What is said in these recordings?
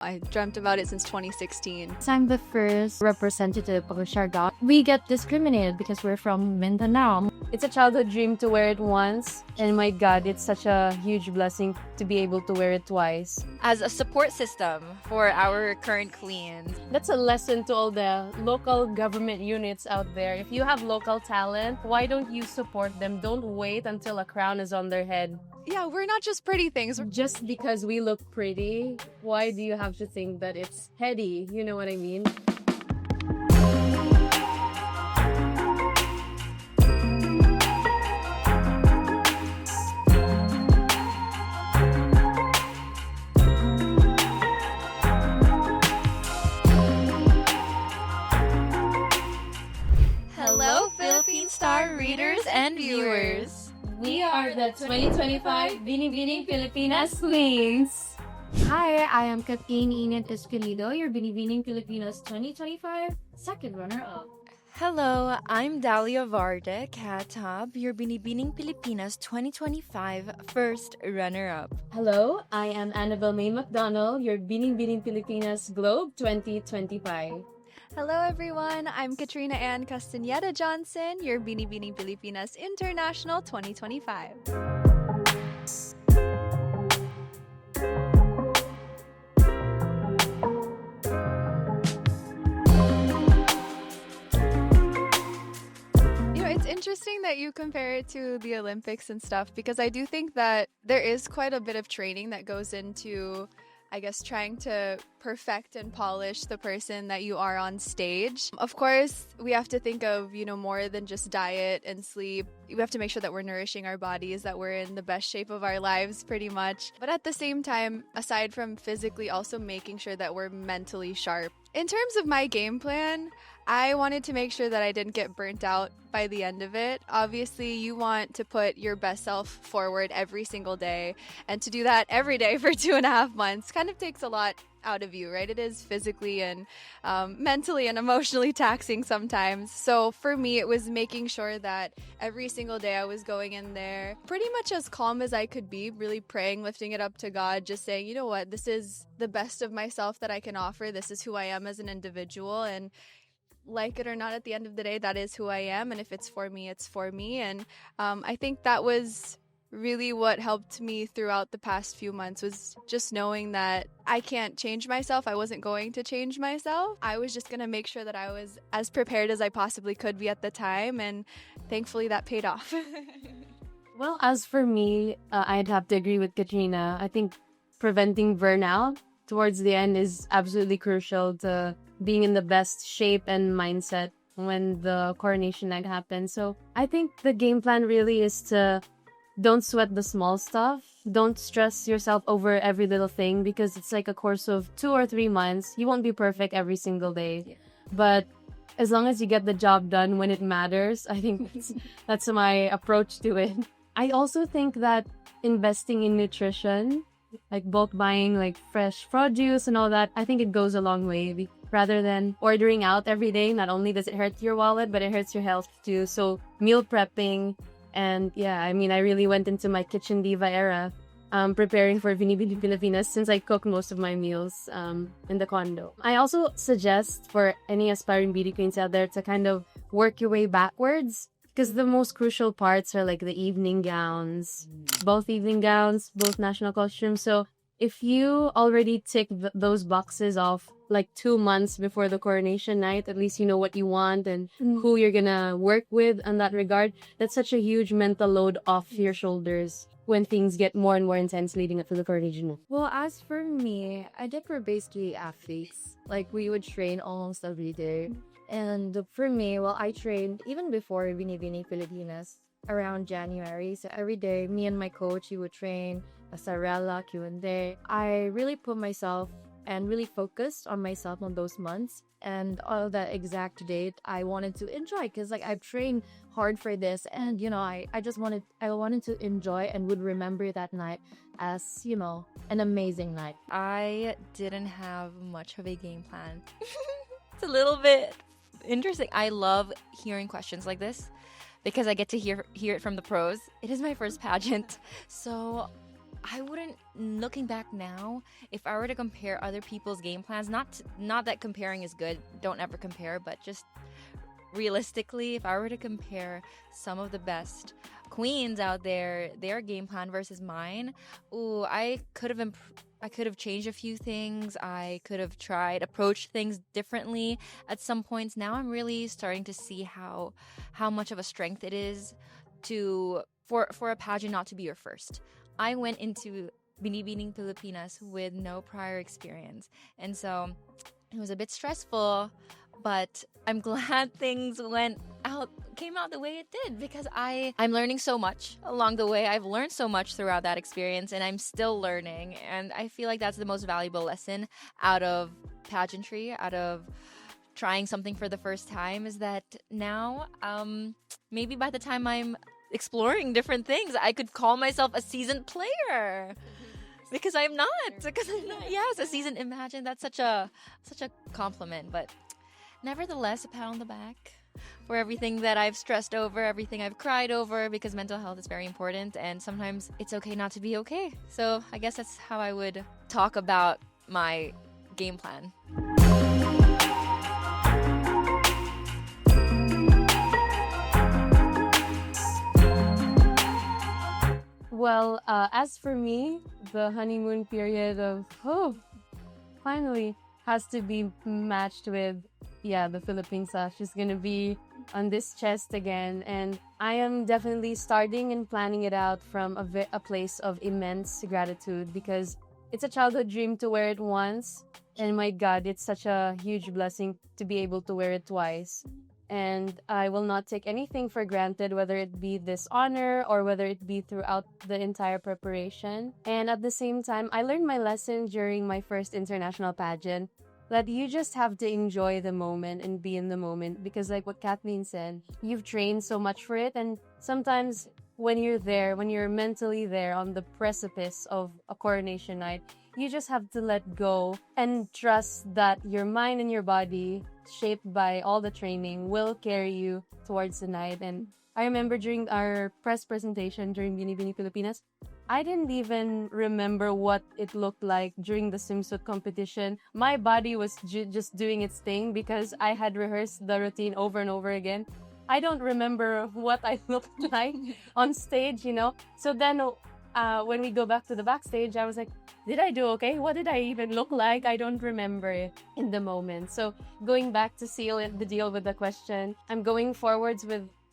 I dreamt about it since 2016. I'm the first representative of Siargao. We get discriminated because we're from Mindanao. It's a childhood dream to wear it once, and my God, it's such a huge blessing to be able to wear it twice. As a support system for our current queens. That's a lesson to all the local government units out there. If you have local talent, why don't you support them? Don't wait until a crown is on their head. Yeah, we're not just pretty things. Just because we look pretty, why do you have to think that it's heady? You know what I mean? Hello, Philippine Star readers and viewers. We are the 2025 Binibining Pilipinas Queens. Hi, I am Kathleen Enid Escalido, your Binibining Pilipinas 2025 second runner-up. Hello, I'm Dalia Varde Katab, your Binibining Pilipinas 2025 first runner-up. Hello, I am Annabelle May McDonald, your Binibining Pilipinas Globe 2025. Hello everyone, I'm Katrina Ann Castaneda Johnson, your Binibining Pilipinas International 2025. It's interesting that you compare it to the Olympics and stuff, because I do think that there is quite a bit of training that goes into, I guess, trying to perfect and polish the person that you are on stage. Of course, we have to think of, more than just diet and sleep. We have to make sure that we're nourishing our bodies, that we're in the best shape of our lives, pretty much. But at the same time, aside from physically, also making sure that we're mentally sharp. In terms of my game plan, I wanted to make sure that I didn't get burnt out by the end of it. Obviously, you want to put your best self forward every single day, and to do that every day for 2.5 months kind of takes a lot out of you, right? It is physically and mentally and emotionally taxing sometimes. So for me, it was making sure that every single day I was going in there pretty much as calm as I could be, really praying, lifting it up to God, just saying, you know what, this is the best of myself that I can offer. This is who I am as an individual, and like it or not, at the end of the day, that is who I am. And if it's for me, it's for me. And I think that was really what helped me throughout the past few months, was just knowing that I can't change myself. I wasn't going to change myself. I was just going to make sure that I was as prepared as I possibly could be at the time. And thankfully that paid off. Well, as for me, I'd have to agree with Katrina. I think preventing burnout towards the end is absolutely crucial to being in the best shape and mindset when the coronation night happens. So I think the game plan really is to don't sweat the small stuff. Don't stress yourself over every little thing, because it's like a course of 2 or 3 months. You won't be perfect every single day. Yeah. But as long as you get the job done when it matters, I think that's my approach to it. I also think that investing in nutrition, like bulk buying like fresh produce and all that, I think it goes a long way. Rather than ordering out every day, not only does it hurt your wallet, but it hurts your health too. So meal prepping, and yeah, I mean, I really went into my kitchen diva era, preparing for Binibining Pilipinas, since I cook most of my meals in the condo. I also suggest for any aspiring beauty queens out there to kind of work your way backwards, because the most crucial parts are like the evening gowns, both national costumes. So if you already tick those boxes off like 2 months before the coronation night, at least you know what you want and who you're gonna work with in that regard. That's such a huge mental load off your shoulders when things get more and more intense leading up to the coronation. Well, as for me, I think we're basically athletes. Like, we would train almost every day. And for me, well, I trained even before Binibining Pilipinas around January. So every day, me and my coach, he would train Pasarela, Q&A. I really put myself and really focused on myself on those months, and all that exact date I wanted to enjoy, because like I've trained hard for this, and I wanted to enjoy and would remember that night as an amazing night. I didn't have much of a game plan. It's a little bit interesting. I love hearing questions like this because I get to hear it from the pros. It is my first pageant, so I wouldn't, looking back now, if I were to compare other people's game plans, not that comparing is good, don't ever compare, but just realistically, if I were to compare some of the best queens out there, their game plan versus mine, ooh, I could have changed a few things. I could have approach things differently at some points. Now I'm really starting to see how much of a strength it is for a pageant not to be your first. I went into Binibining Pilipinas with no prior experience, and so it was a bit stressful, but I'm glad things came out the way it did, because I'm learning so much along the way. I've learned so much throughout that experience, and I'm still learning, and I feel like that's the most valuable lesson out of pageantry, out of trying something for the first time, is that now maybe by the time I'm exploring different things, I could call myself a seasoned player. Because I'm not. Yes, a seasoned. Imagine, that's such a compliment. But nevertheless, a pat on the back for everything that I've stressed over, everything I've cried over, because mental health is very important, and sometimes it's okay not to be okay. So I guess that's how I would talk about my game plan. Well, as for me, the honeymoon period of finally has to be matched with the Philippine sash is gonna be on this chest again, and I am definitely starting and planning it out from a place of immense gratitude, because it's a childhood dream to wear it once, and my God, it's such a huge blessing to be able to wear it twice. And I will not take anything for granted, whether it be this honor or whether it be throughout the entire preparation. And at the same time, I learned my lesson during my first international pageant, that you just have to enjoy the moment and be in the moment, because like what Kathleen said, you've trained so much for it, and sometimes when you're mentally there on the precipice of a coronation night, you just have to let go and trust that your mind and your body, shaped by all the training, will carry you towards the night. And I remember during our press presentation during Binibini Pilipinas, I didn't even remember what it looked like during the swimsuit competition. My body was just doing its thing, because I had rehearsed the routine over and over again. I don't remember what I looked like on stage, So then when we go back to the backstage, I was like, did I do okay? What did I even look like? I don't remember it in the moment. So going back to seal the deal with the question, I'm going forwards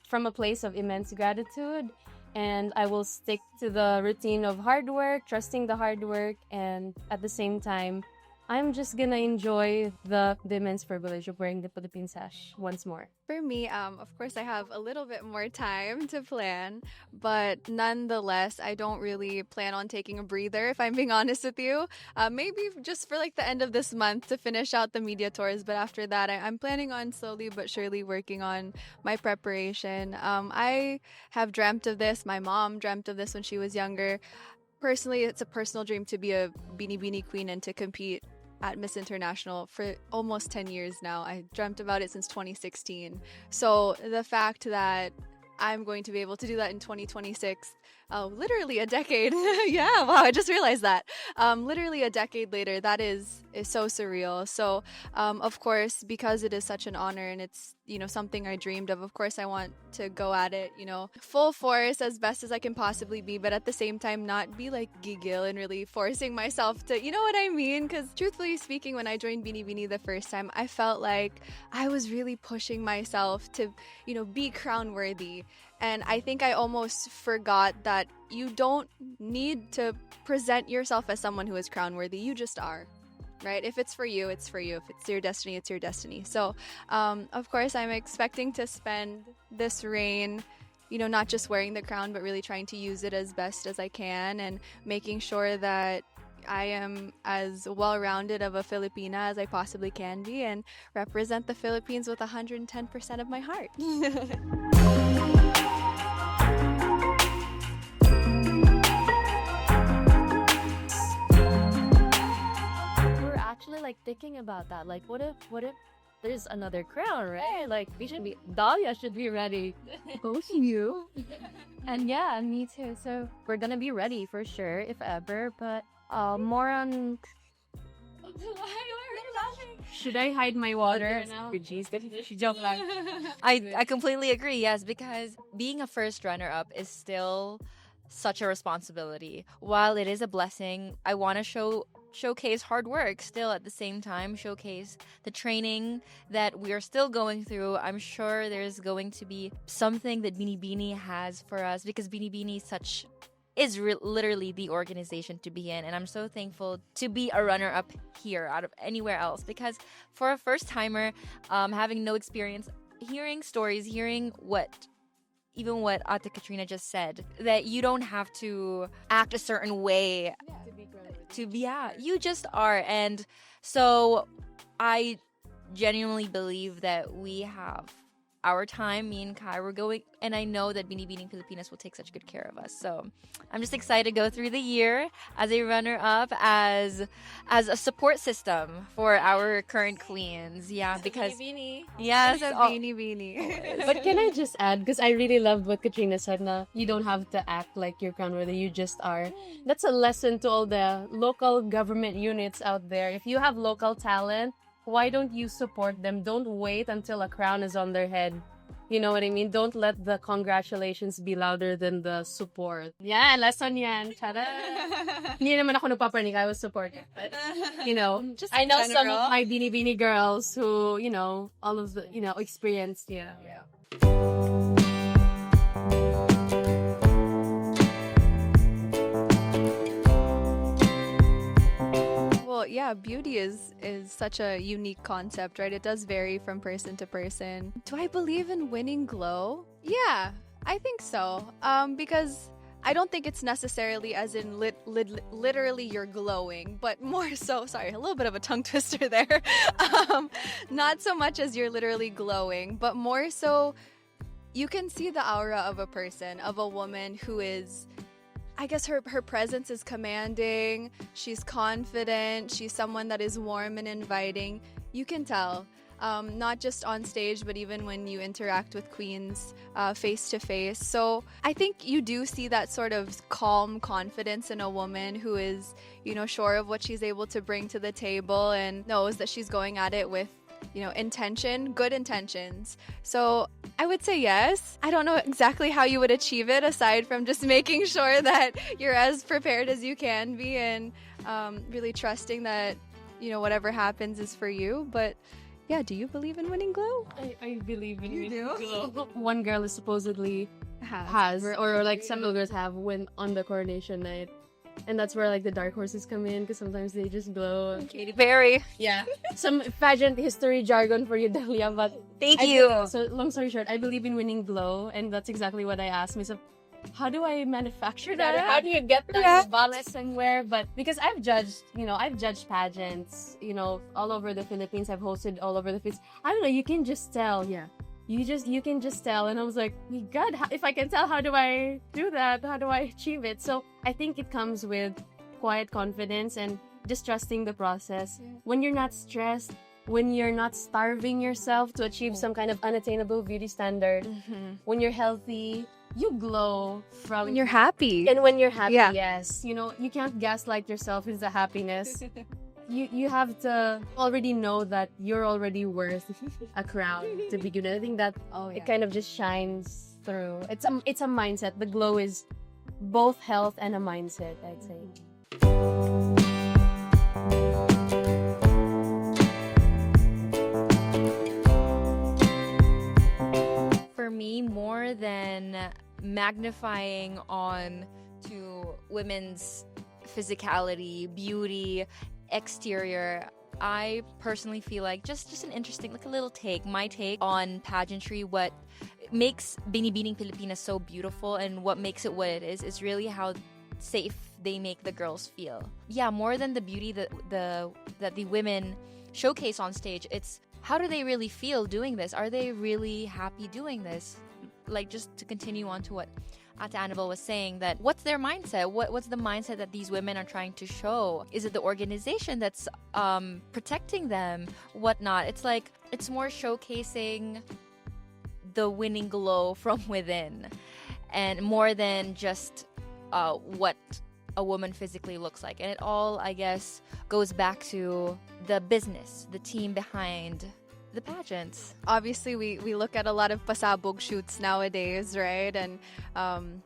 from a place of immense gratitude, and I will stick to the routine of hard work, trusting the hard work, and at the same time, I'm just gonna enjoy the immense privilege of wearing the Philippine sash once more. For me, of course, I have a little bit more time to plan, but nonetheless, I don't really plan on taking a breather, if I'm being honest with you. Maybe just for like the end of this month to finish out the media tours, but after that, I'm planning on slowly but surely working on my preparation. I have dreamt of this. My mom dreamt of this when she was younger. Personally, it's a personal dream to be a Binibini queen and to compete at Miss International for almost 10 years now. I dreamt about it since 2016. So the fact that I'm going to be able to do that in 2026, literally a decade. Yeah, wow, I just realized that. Literally a decade later, that is so surreal. So, of course, because it is such an honor and it's, something I dreamed of course I want to go at it, full force as best as I can possibly be, but at the same time not be like gigil and really forcing myself to, you know what I mean? Because truthfully speaking, when I joined Binibini the first time, I felt like I was really pushing myself to, be crown worthy. And I think I almost forgot that you don't need to present yourself as someone who is crown worthy. You just are. Right? If it's for you, it's for you. If it's your destiny, it's your destiny. So, of course, I'm expecting to spend this reign, not just wearing the crown, but really trying to use it as best as I can and making sure that I am as well-rounded of a Filipina as I possibly can be and represent the Philippines with 110% of my heart. Actually, like thinking about that, like what if there's another crown, right? Like Dahlia should be ready. Both you. And yeah, me too. So we're gonna be ready for sure, if ever. But more on. Should I hide my water now? She joke lang. I completely agree, yes, because being a first runner up is still such a responsibility. While it is a blessing, I want to showcase hard work still at the same time, showcase the training that we are still going through. I'm sure there's going to be something that Binibini has for us, because Binibini is literally the organization to be in, and I'm so thankful to be a runner-up here out of anywhere else, because for a first-timer, having no experience, hearing stories, hearing what Ate Katrina just said, that you don't have to act a certain way you just are. And so I genuinely believe that we have our time. Me and Kai, we're going, and I know that Binibining Pilipinas will take such good care of us. So I'm just excited to go through the year as a runner-up, as a support system for our current queens. Yeah, because yes, Beanie. But can I just add, because I really loved what Katrina said, na you don't have to act like you're crown worthy, you just are. That's a lesson to all the local government units out there. If you have local talent, why don't you support them? Don't wait until a crown is on their head. You know what I mean? Don't let the congratulations be louder than the support. Yeah, lesson yan. Tara. Hindi naman ako nagpaparnik. I was supportive. But, Just I know general. some of my Bini girls who, all of the, experienced, yeah. Well, yeah, beauty is such a unique concept, right? It does vary from person to person. Do I believe in winning glow? Yeah, I think so. Because I don't think it's necessarily as in literally you're glowing, but more so, sorry, a little bit of a tongue twister there. Not so much as you're literally glowing, but more so you can see the aura of a person, of a woman who is, I guess her presence is commanding, she's confident, she's someone that is warm and inviting. You can tell, not just on stage, but even when you interact with queens face to face. So I think you do see that sort of calm confidence in a woman who is, sure of what she's able to bring to the table and knows that she's going at it with good intentions. So I would say yes. I don't know exactly how you would achieve it aside from just making sure that you're as prepared as you can be and really trusting that, whatever happens is for you. But yeah, do you believe in winning glow? I believe in You do? glow. One girl is supposedly has or like some girls have when on the coronation night. And that's where like the dark horses come in, because sometimes they just glow. Katy Perry. Yeah. Some pageant history jargon for you, Dahlia, but Thank you. So long story short, I believe in winning glow, and that's exactly what I asked myself. How do I manufacture that? Or how do you get that balance somewhere? But because I've judged pageants, all over the Philippines. I've hosted all over the Philippines. I don't know, you can just tell, you can just tell. And I was like, God, if I can tell, how do I do that? How do I achieve it? So I think it comes with quiet confidence and just trusting the process. When you're not stressed, when you're not starving yourself to achieve some kind of unattainable beauty standard, when you're healthy, you glow from When you're happy. and when you're happy. Yeah. Yes, you can't gaslight yourself into happiness. You have to already know that you're already worth a crown to begin with. I think that it kind of just shines through. It's a mindset. The glow is both health and a mindset, I'd say. For me, more than magnifying on to women's physicality, beauty, exterior, I personally feel like just an interesting, like a little my take on pageantry. What makes Binibining Pilipinas so beautiful and what makes it what it is really how safe they make the girls feel. Yeah, more than the beauty that the women showcase on stage, it's how do they really feel doing this? Are they really happy doing this? Like, just to continue on to what Ate Annabelle was saying, that what's their mindset? What's the mindset that these women are trying to show? Is it the organization that's protecting them? Whatnot? It's like, it's more showcasing the winning glow from within, and more than just what a woman physically looks like. And it all, I guess, goes back to the business, the team behind the pageants. Obviously, we look at a lot of pasabog shoots nowadays, right? And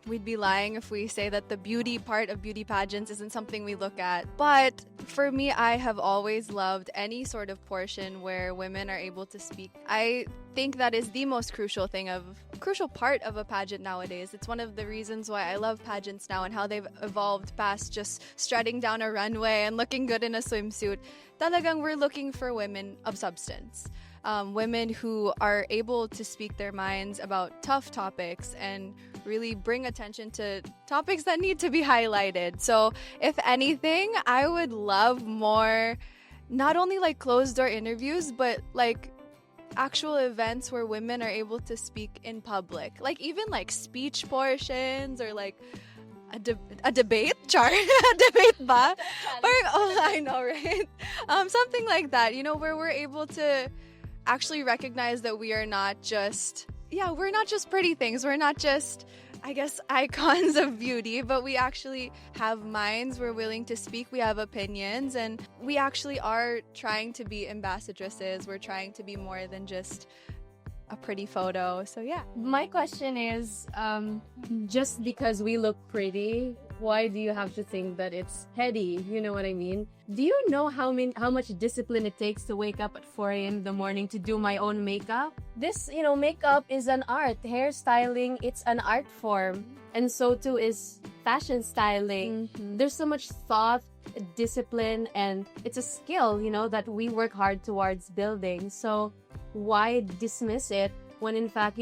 we'd be lying if we say that the beauty part of beauty pageants isn't something we look at. But for me, I have always loved any sort of portion where women are able to speak. I think that is the most crucial part of a pageant nowadays. It's one of the reasons why I love pageants now, and how they've evolved past just strutting down a runway and looking good in a swimsuit. Talagang we're looking for women of substance. Women who are able to speak their minds about tough topics and really bring attention to topics that need to be highlighted. So if anything, I would love more, not only like closed door interviews, but like actual events where women are able to speak in public. Like even like speech portions, or like a debate, char, a debate ba? Or, oh, I know, right? Something like that, you know, where we're able to actually recognize that we are not just, we're not just pretty things. We're not just, I guess, icons of beauty, but we actually have minds. We're willing to speak. We have opinions, and we actually are trying to be ambassadresses. We're trying to be more than just a pretty photo. So yeah. My question is, just because we look pretty, why do you have to think that it's heady? You know what I mean? Do you know how much discipline it takes to wake up at 4 a.m. in the morning to do my own makeup? This, makeup is an art. Hairstyling, it's an art form. And so too is fashion styling. Mm-hmm. There's so much thought, discipline, and it's a skill, that we work hard towards building. So why dismiss it when in fact,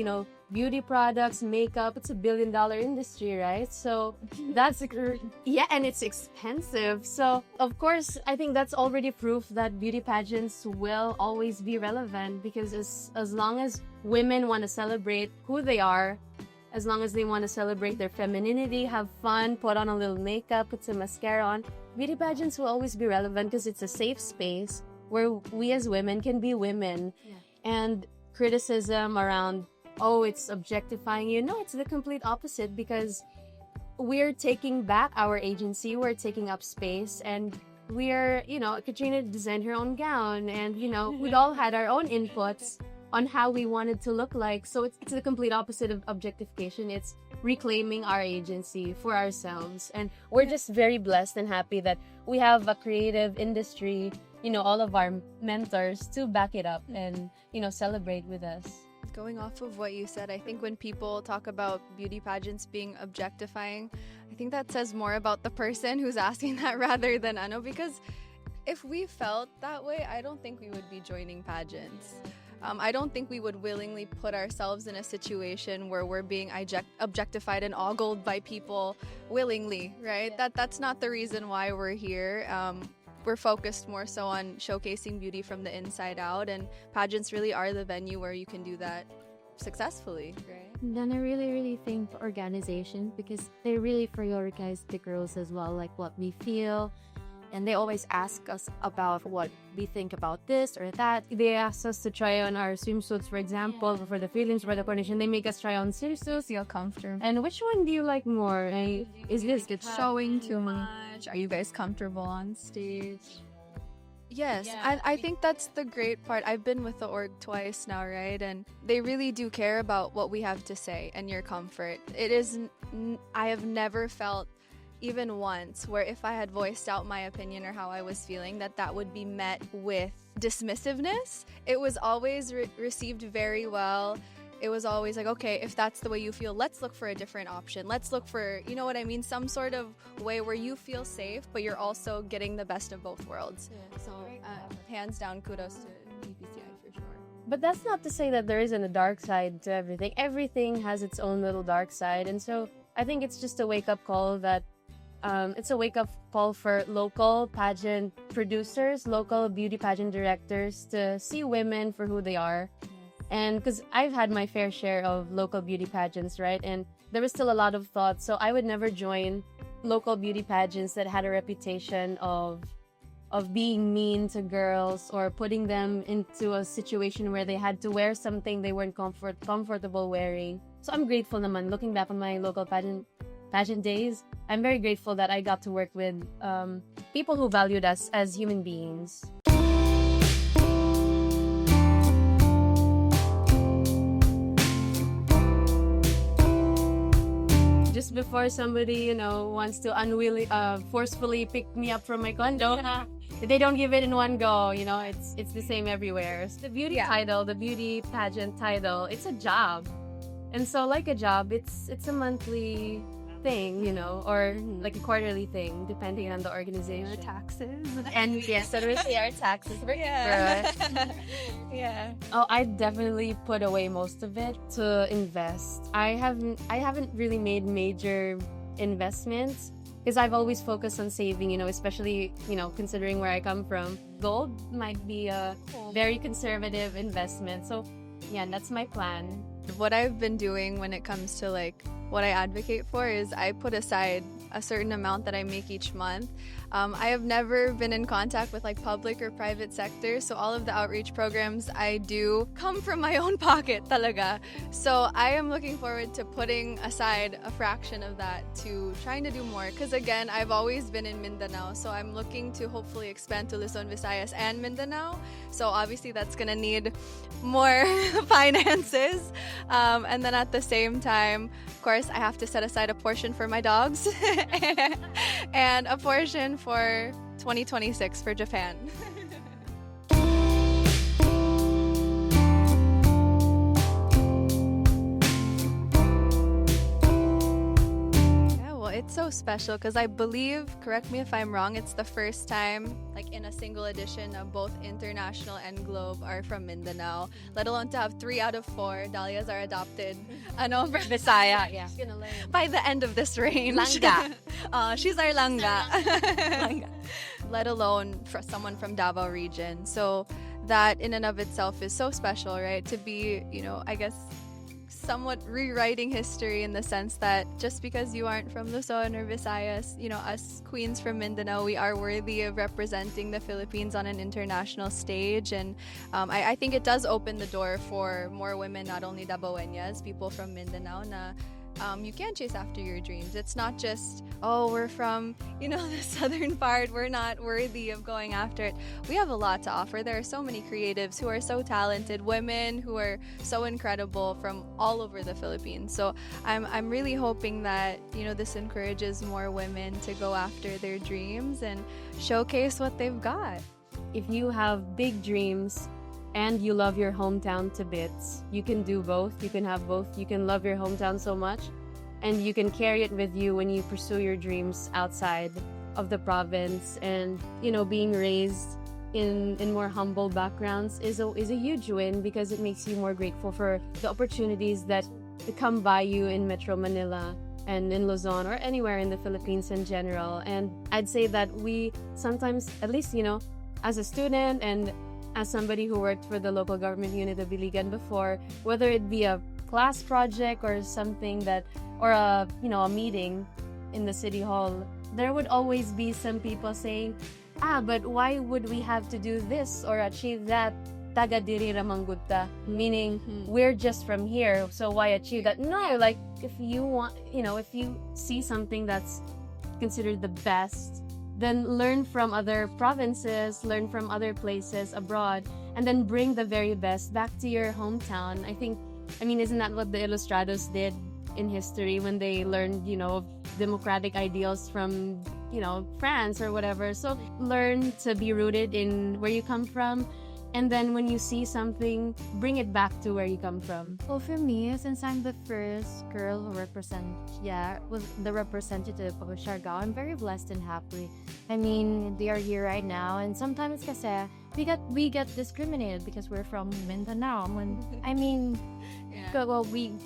beauty products, makeup, it's $1 billion industry, right? So that's, and it's expensive. So of course, I think that's already proof that beauty pageants will always be relevant, because as long as women want to celebrate who they are, as long as they want to celebrate their femininity, have fun, put on a little makeup, put some mascara on, beauty pageants will always be relevant, because it's a safe space where we as women can be women. Yeah. And criticism around, oh, it's objectifying you. No, it's the complete opposite, because we're taking back our agency, we're taking up space, and we're, Katrina designed her own gown, and, we'd all had our own inputs on how we wanted to look like. So it's the complete opposite of objectification. It's reclaiming our agency for ourselves. And we're just very blessed and happy that we have a creative industry, all of our mentors to back it up and, celebrate with us. Going off of what you said, I think when people talk about beauty pageants being objectifying, I think that says more about the person who's asking that rather than Anno, because if we felt that way, I don't think we would be joining pageants. I don't think we would willingly put ourselves in a situation where we're being objectified and ogled by people willingly, right? That's not the reason why we're here. We're focused more so on showcasing beauty from the inside out, and pageants really are the venue where you can do that successfully, right? And then I really, really thank the organization, because they really prioritize the girls as well, like what we feel. And they always ask us about what we think about this or that. They asked us to try on our swimsuits, for example, for the prelims, for the coronation. They make us try on swimsuits. Feel comfortable. And which one do you like more? Is this It's showing too much? Are you guys comfortable on stage? Yes, I think that's the great part. I've been with the org twice now, right? And they really do care about what we have to say and your comfort. I have never felt even once where if I had voiced out my opinion or how I was feeling, that would be met with dismissiveness. It was always received very well. It was always like, okay, if that's the way you feel, let's look for a different option. Let's look for, you know what I mean, some sort of way where you feel safe, but you're also getting the best of both worlds. Yeah. So hands down, kudos to BPCI for sure. But that's not to say that there isn't a dark side to everything. Everything has its own little dark side. And so I think it's just a wake-up call that it's a wake-up call for local pageant producers, local beauty pageant directors to see women for who they are. And because I've had my fair share of local beauty pageants, right? And there was still a lot of thought. So I would never join local beauty pageants that had a reputation of being mean to girls or putting them into a situation where they had to wear something they weren't comfortable wearing. So I'm grateful naman, looking back on my local pageant days, I'm very grateful that I got to work with people who valued us as human beings. Just before somebody, wants to forcefully pick me up from my condo, they don't give it in one go. It's the same everywhere. So the beauty title, the beauty pageant title, it's a job, and so like a job, it's a monthly thing, or like a quarterly thing, depending on the organization. Our taxes. And yes, so we pay our taxes. Yeah. Yeah. Oh, I definitely put away most of it to invest. I haven't really made major investments because I've always focused on saving, especially, considering where I come from. Gold might be a very conservative investment. So, yeah, that's my plan. What I've been doing when it comes to like what I advocate for is I put aside a certain amount that I make each month. I have never been in contact with like public or private sector, so all of the outreach programs I do come from my own pocket talaga. So I am looking forward to putting aside a fraction of that to trying to do more, because again, I've always been in Mindanao, so I'm looking to hopefully expand to Luzon, Visayas, and Mindanao. So obviously that's gonna need more finances, and then at the same time, of course, I have to set aside a portion for my dogs and a portion for 2026 for Japan. It's so special because I believe, correct me if I'm wrong, it's the first time like in a single edition of both International and Globe are from Mindanao, let alone to have 3 out of 4 Dahlias are adopted Anno from Visaya. Yeah. By the end of this range. Langga. She's our Langga. Langga. Let alone for someone from Davao region. So that in and of itself is so special, right? To be, I guess, somewhat rewriting history in the sense that just because you aren't from Luzon or Visayas, us queens from Mindanao, we are worthy of representing the Philippines on an international stage. And I think it does open the door for more women, not only Dabaweñas, people from Mindanao, na you can chase after your dreams. It's not just, we're from, the southern part, we're not worthy of going after it. We have a lot to offer. There are so many creatives who are so talented, women who are so incredible from all over the Philippines. So I'm really hoping that, this encourages more women to go after their dreams and showcase what they've got. If you have big dreams and you love your hometown to bits, you can do both. You can have both. You can love your hometown so much, and you can carry it with you when you pursue your dreams outside of the province. And being raised in more humble backgrounds is a huge win, because it makes you more grateful for the opportunities that come by you in Metro Manila and in Luzon or anywhere in the Philippines in general. And I'd say that we sometimes, at least as a student and as somebody who worked for the local government unit of Iligan before, whether it be a class project or something or a meeting in the city hall, there would always be some people saying, but why would we have to do this or achieve that? Taga diri ramangguta, meaning we're just from here, so why achieve that? No, like if you want, if you see something that's considered the best, then learn from other provinces, learn from other places abroad, and then bring the very best back to your hometown. Isn't that what the Ilustrados did in history when they learned, democratic ideals from, France or whatever? So learn to be rooted in where you come from. And then when you see something, bring it back to where you come from. Well, for me, since I'm the first girl who was the representative of Siargao, I'm very blessed and happy. They are here right now, and sometimes kasi we get discriminated because we're from Mindanao.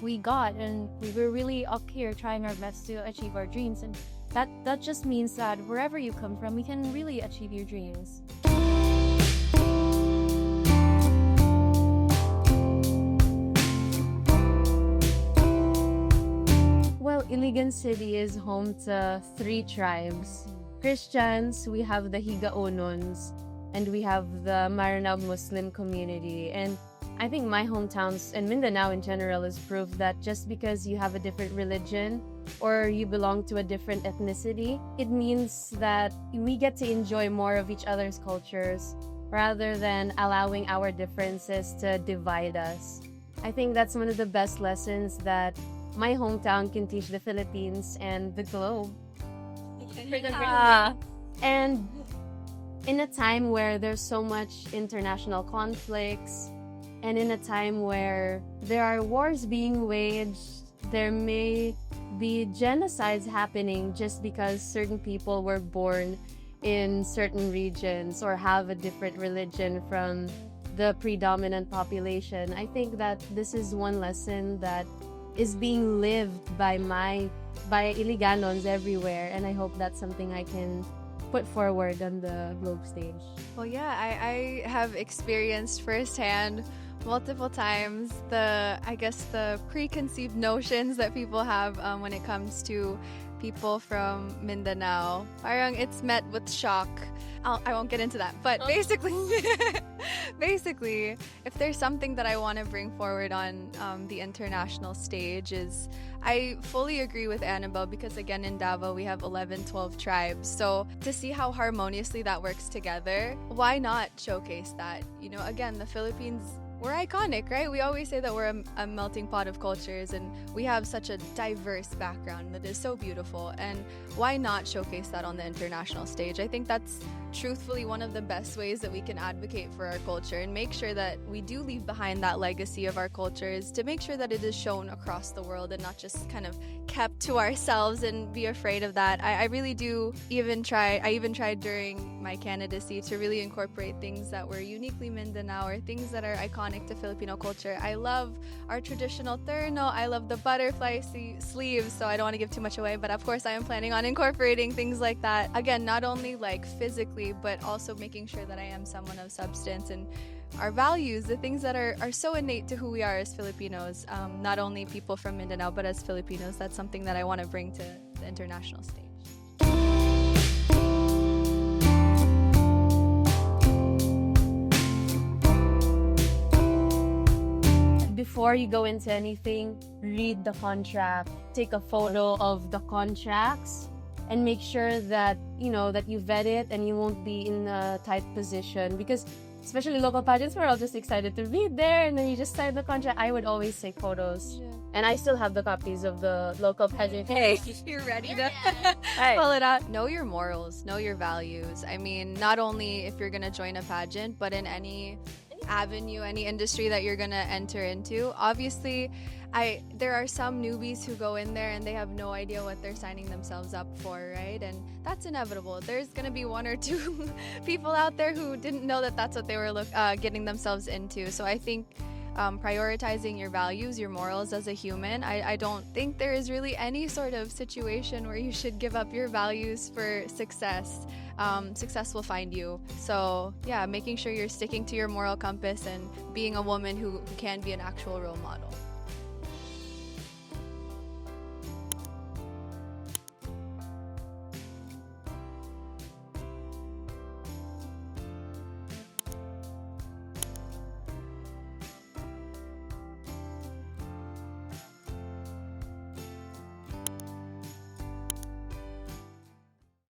We got, and we were really up here trying our best to achieve our dreams, and that just means that wherever you come from, we can really achieve your dreams. City is home to 3 tribes. Christians, we have the Higaonons, and we have the Maranao Muslim community. And I think my hometowns and Mindanao in general is proof that just because you have a different religion or you belong to a different ethnicity, it means that we get to enjoy more of each other's cultures rather than allowing our differences to divide us. I think that's one of the best lessons that my hometown can teach the Philippines and the globe. And in a time where there's so much international conflicts, and in a time where there are wars being waged, there may be genocides happening just because certain people were born in certain regions or have a different religion from the predominant population. I think that this is one lesson that is being lived by Iliganons everywhere, and I hope that's something I can put forward on the globe stage. Well, yeah, I have experienced firsthand multiple times the preconceived notions that people have when it comes to people from Mindanao. Parang it's met with shock. I won't get into that, but basically, if there's something that I want to bring forward on the international stage is I fully agree with Annabelle, because again in Davao we have 11-12 tribes, so to see how harmoniously that works together, why not showcase that? You know, again, the Philippines, we're iconic, right? We always say that we're a melting pot of cultures, and we have such a diverse background that is so beautiful, and why not showcase that on the international stage? I think that's truthfully one of the best ways that we can advocate for our culture and make sure that we do leave behind that legacy of our culture, is to make sure that it is shown across the world and not just kind of kept to ourselves and be afraid of that. I really do I even tried during my candidacy to really incorporate things that were uniquely Mindanao or things that are iconic to Filipino culture. I love our traditional terno. I love the butterfly sleeves, so I don't want to give too much away, but of course I am planning on incorporating things like that. Again, not only like physically, but also making sure that I am someone of substance and our values, the things that are so innate to who we are as Filipinos, not only people from Mindanao, but as Filipinos. That's something that I want to bring to the international stage. Before you go into anything, read the contract, take a photo of the contracts, and make sure that that you vet it and you won't be in a tight position, because especially local pageants, we're all just excited to be there, and then you just sign the contract. I would always take photos, and I still have the copies of the local pageant. Hey, you're ready to pull it out. Know your morals, know your values. I mean, not only if you're gonna join a pageant, but in any avenue, any industry that you're gonna enter into. Obviously, there are some newbies who go in there and they have no idea what they're signing themselves up for, right? And that's inevitable. There's gonna be one or two people out there who didn't know that that's what they were getting themselves into. So I think prioritizing your values, your morals as a human, I don't think there is really any sort of situation where you should give up your values for success. Success will find you. So yeah, making sure you're sticking to your moral compass and being a woman who can be an actual role model.